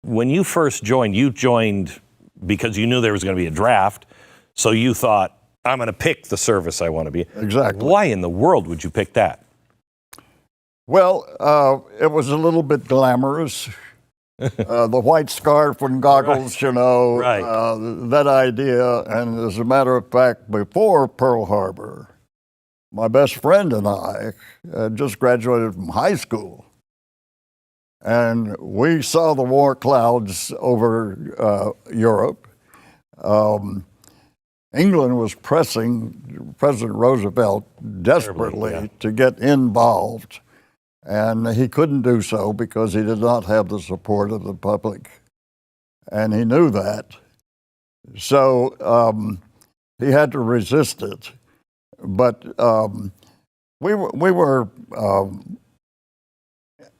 when you first joined, you joined because you knew there was going to be a draft. So you thought, I'm going to pick the service I want to be. Exactly. Why in the world would you pick that? Well, it was a little bit glamorous. The white scarf and goggles, Right. you know, Right. that idea. And as a matter of fact, before Pearl Harbor, my best friend and I had just graduated from high school. And we saw the war clouds over Europe. England was pressing President Roosevelt desperately to get involved. And he couldn't do so because he did not have the support of the public. And he knew that. So he had to resist it. But we were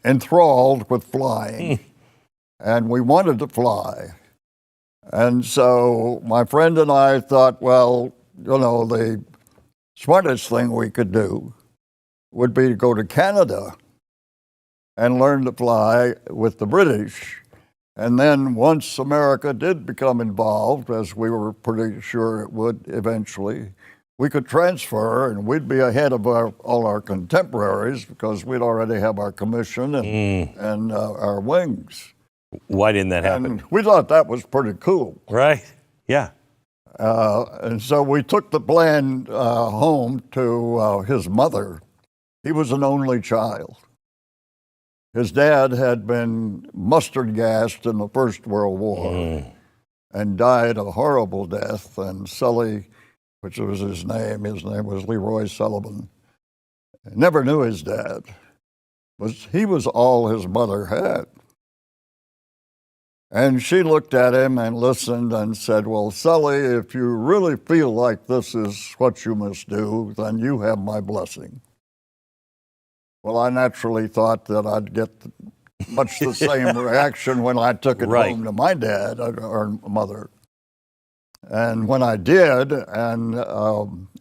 enthralled with flying, and we wanted to fly. And so my friend and I thought, well, you know, the smartest thing we could do would be to go to Canada and learn to fly with the British. And then once America did become involved, as we were pretty sure it would eventually, we could transfer and we'd be ahead of all our contemporaries because we'd already have our commission and our wings. Why didn't that happen? And we thought that was pretty cool. Right. Yeah. And so we took the plan home to his mother. He was an only child. His dad had been mustard gassed in the First World War and died a horrible death. And Sully, which was his name was Leroy Sullivan, never knew his dad. He was all his mother had. And she looked at him and listened and said, well, Sully, if you really feel like this is what you must do, then you have my blessing. Well, I naturally thought that I'd get much the same reaction when I took it home to my dad or mother. And when I did, and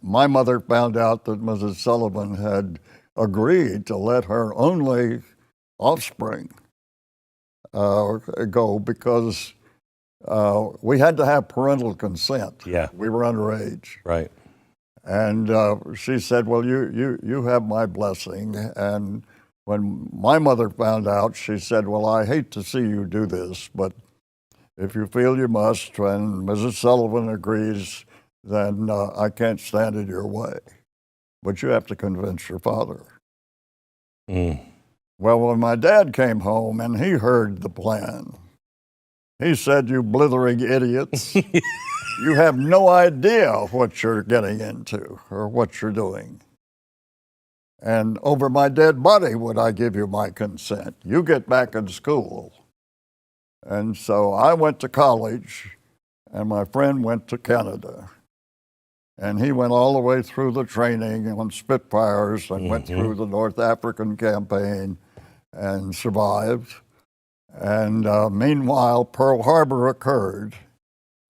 my mother found out that Mrs. Sullivan had agreed to let her only offspring go because we had to have parental consent. Yeah. We were underage. Right. And she said, well, you have my blessing. And when my mother found out, she said, well, I hate to see you do this, but if you feel you must, and Mrs. Sullivan agrees, then I can't stand in your way. But you have to convince your father. Well, when my dad came home and he heard the plan, he said, you blithering idiots. You have no idea what you're getting into or what you're doing. And over my dead body would I give you my consent. You get back in school. And so I went to college, and my friend went to Canada. And he went all the way through the training on Spitfires and went through the North African campaign and survived. And meanwhile, Pearl Harbor occurred.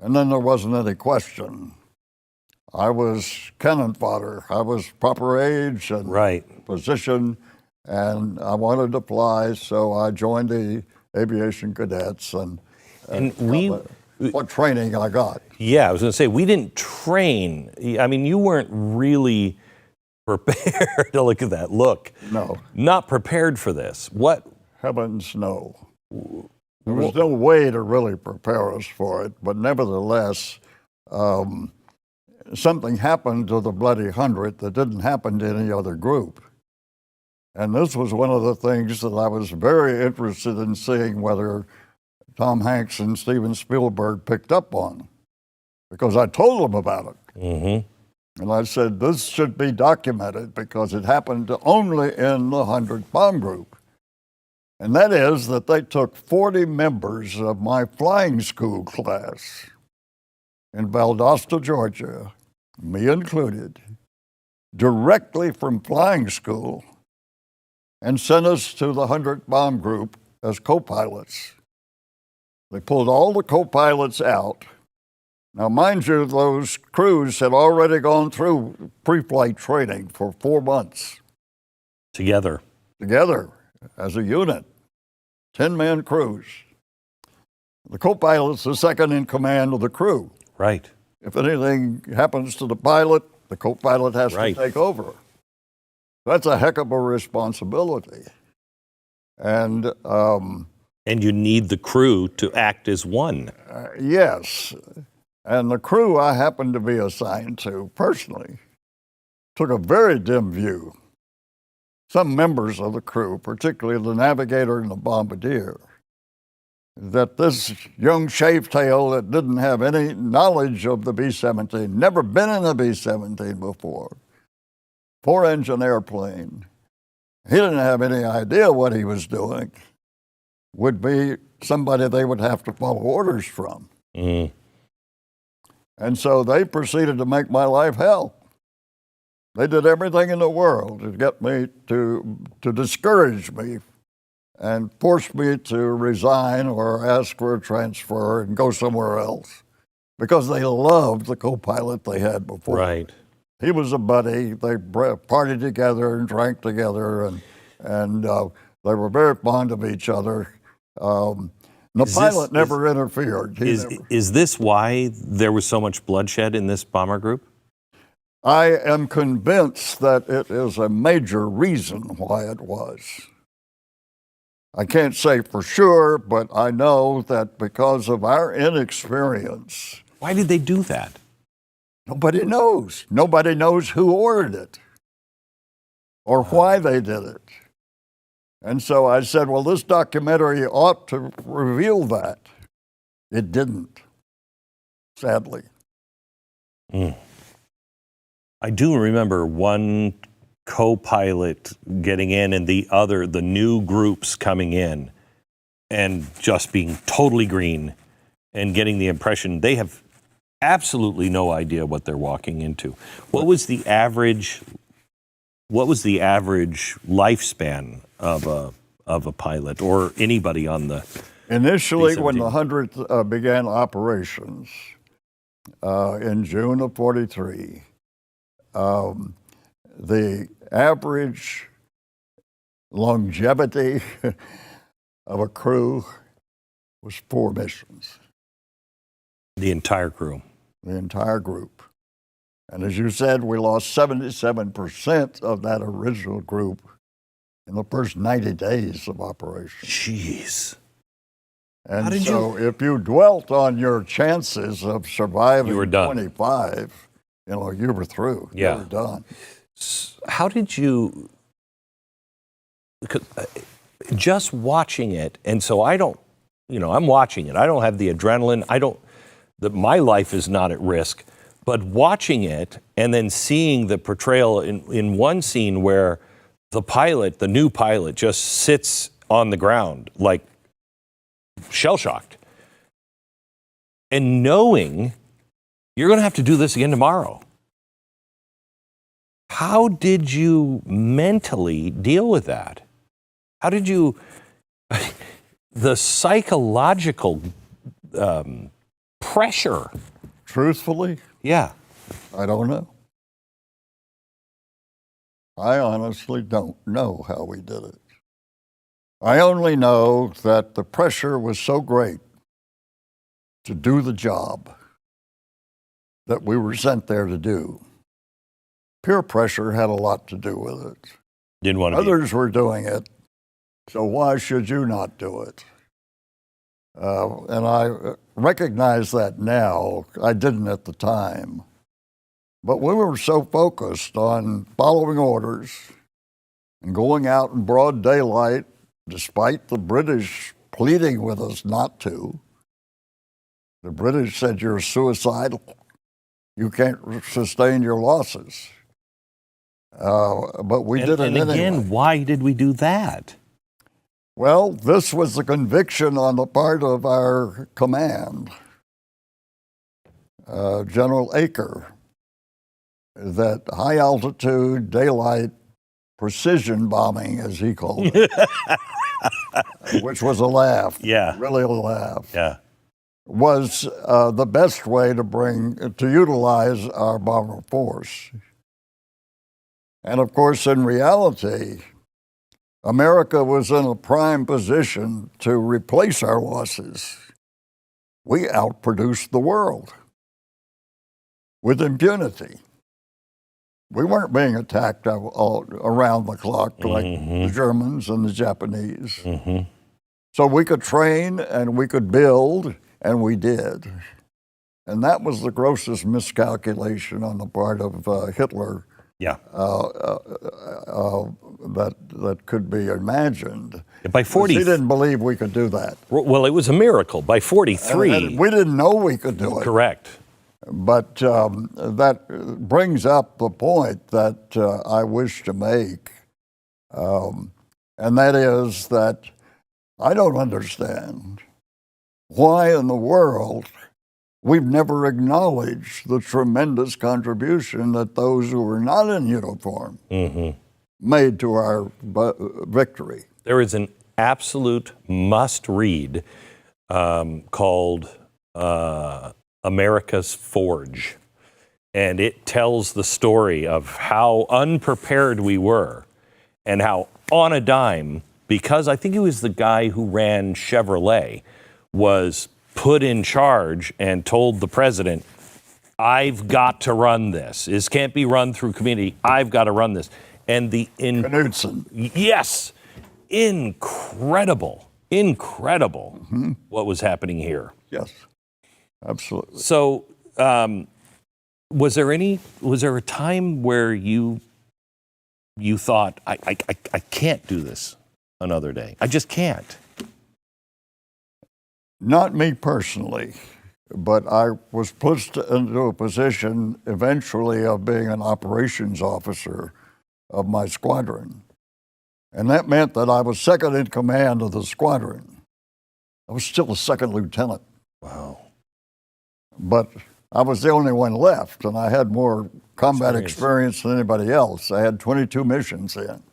And then there wasn't any question. I was cannon fodder. I was proper age and position, and I wanted to fly, so I joined the aviation cadets, and what training I got. Yeah, I was going to say, we didn't train. I mean, you weren't really prepared to look at that. Look. No. Not prepared for this. What? Heavens, no. There was no way to really prepare us for it, but nevertheless, something happened to the Bloody Hundredth that didn't happen to any other group. And this was one of the things that I was very interested in seeing whether Tom Hanks and Steven Spielberg picked up on, because I told them about it. And I said, this should be documented because it happened only in the 100th Bomb Group. And that is that they took 40 members of my flying school class in Valdosta, Georgia, me included, directly from flying school and sent us to the 100th Bomb Group as co-pilots. They pulled all the co-pilots out. Now, mind you, those crews had already gone through pre-flight training for 4 months. Together. Together, as a unit, 10-man crews. The co-pilot's the second in command of the crew. Right. If anything happens to the pilot, the co-pilot has Right. to take over. That's a heck of a responsibility. And you need the crew to act as one. yes, and the crew I happened to be assigned to personally took a very dim view. Some members of the crew, particularly the navigator and the bombardier, that this young shavetail that didn't have any knowledge of the B-17, never been in a B-17 before, four-engine airplane, he didn't have any idea what he was doing, would be somebody they would have to follow orders from. Mm. And so they proceeded to make my life hell. They did everything in the world to get me to discourage me and force me to resign or ask for a transfer and go somewhere else because they loved the co-pilot they had before. Right. He was a buddy. They partied together and drank together, and they were very fond of each other. The pilot never interfered. Is this why there was so much bloodshed in this bomber group? I am convinced that it is a major reason why it was. I can't say for sure, but I know that because of our inexperience. Why did they do that? Nobody knows. Nobody knows who ordered it or why they did it. And so I said, well, this documentary ought to reveal that. It didn't, sadly. Mm. I do remember one co-pilot getting in and the new groups coming in and just being totally green and getting the impression they have absolutely no idea what they're walking into. What was the average lifespan of a pilot or anybody on the Initially, B-17? when the Hundredth began operations in June of '43, the average longevity of a crew was 4 missions. The entire crew. The entire group. And as you said, we lost 77% of that original group in the first 90 days of operation. Jeez. And so if you dwelt on your chances of surviving You were done. 25, you were through. Yeah. You were done. How did you, just watching it, and so I don't, I'm watching it. I don't have the adrenaline. My life is not at risk. But watching it and then seeing the portrayal in one scene where the new pilot, just sits on the ground like shell-shocked, and knowing you're going to have to do this again tomorrow. How did you mentally deal with that? How did you, the psychological pressure? Truthfully, Yeah. I don't know. I honestly don't know how we did it. I only know that the pressure was so great to do the job that we were sent there to do. Peer pressure had a lot to do with it. Didn't want to Others were doing it, so why should you not do it? And I recognize that now. I didn't at the time. But we were so focused on following orders and going out in broad daylight, despite the British pleading with us not to. The British said, you're suicidal. You can't sustain your losses. But we did it anyway. And again, why did we do that? Well, this was the conviction on the part of our command, General Aker, that high altitude, daylight, precision bombing, as he called it, which was a laugh, really a laugh, was the best way to utilize our bomber force. And of course, in reality, America was in a prime position to replace our losses we outproduced the world with impunity. We weren't being attacked all around the clock like the Germans and the Japanese. So we could train and we could build, and we did. And that was the grossest miscalculation on the part of Hitler Yeah. that could be imagined. By 40, He didn't believe we could do that. well, it was a miracle. By 43, And we didn't know we could do it. correct. But that brings up the point that I wish to make, and that is that I don't understand why in the world we've never acknowledged the tremendous contribution that those who were not in uniform made to our victory. There is an absolute must-read called America's Forge. And it tells the story of how unprepared we were and how on a dime, because I think it was the guy who ran Chevrolet, was put in charge and told the president, I've got to run this. This can't be run through community. I've got to run this. And Knudsen. yes, incredible what was happening here. Yes, absolutely. So, was there a time where you thought, I can't do this another day? I just can't. Not me personally, but I was pushed into a position eventually of being an operations officer of my squadron. And that meant that I was second in command of the squadron. I was still a second lieutenant. Wow. But I was the only one left, and I had more combat experience than anybody else. I had 22 missions in.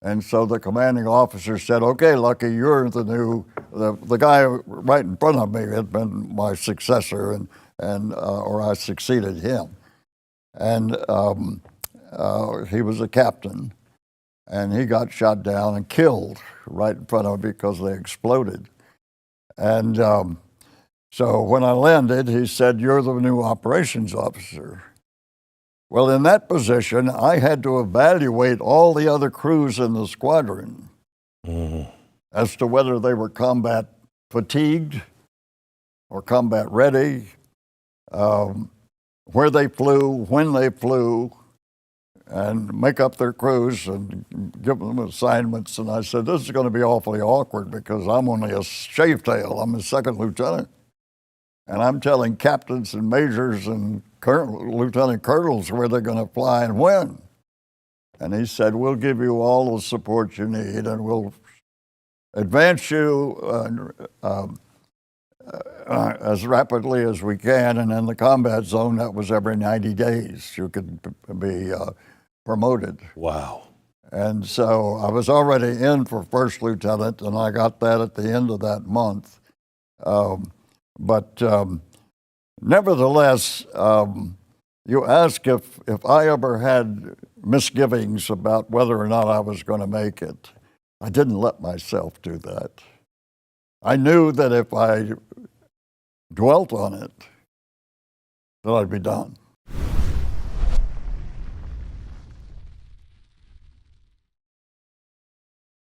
And so the commanding officer said, okay, Lucky, you're the guy right in front of me had been my successor, or I succeeded him. And he was a captain, and he got shot down and killed right in front of me because they exploded. And so when I landed, he said, you're the new operations officer. Well, in that position, I had to evaluate all the other crews in the squadron as to whether they were combat fatigued or combat ready, where they flew, when they flew, and make up their crews and give them assignments. And I said, this is going to be awfully awkward because I'm only a shavetail. I'm a second lieutenant. And I'm telling captains and majors and lieutenant colonels where they're going to fly and when. And he said, we'll give you all the support you need and we'll advance you as rapidly as we can. And in the combat zone, that was every 90 days you could be promoted. Wow. And so I was already in for first lieutenant, and I got that at the end of that month. But nevertheless, you ask if I ever had misgivings about whether or not I was going to make it. I didn't let myself do that. I knew that if I dwelt on it, that I'd be done.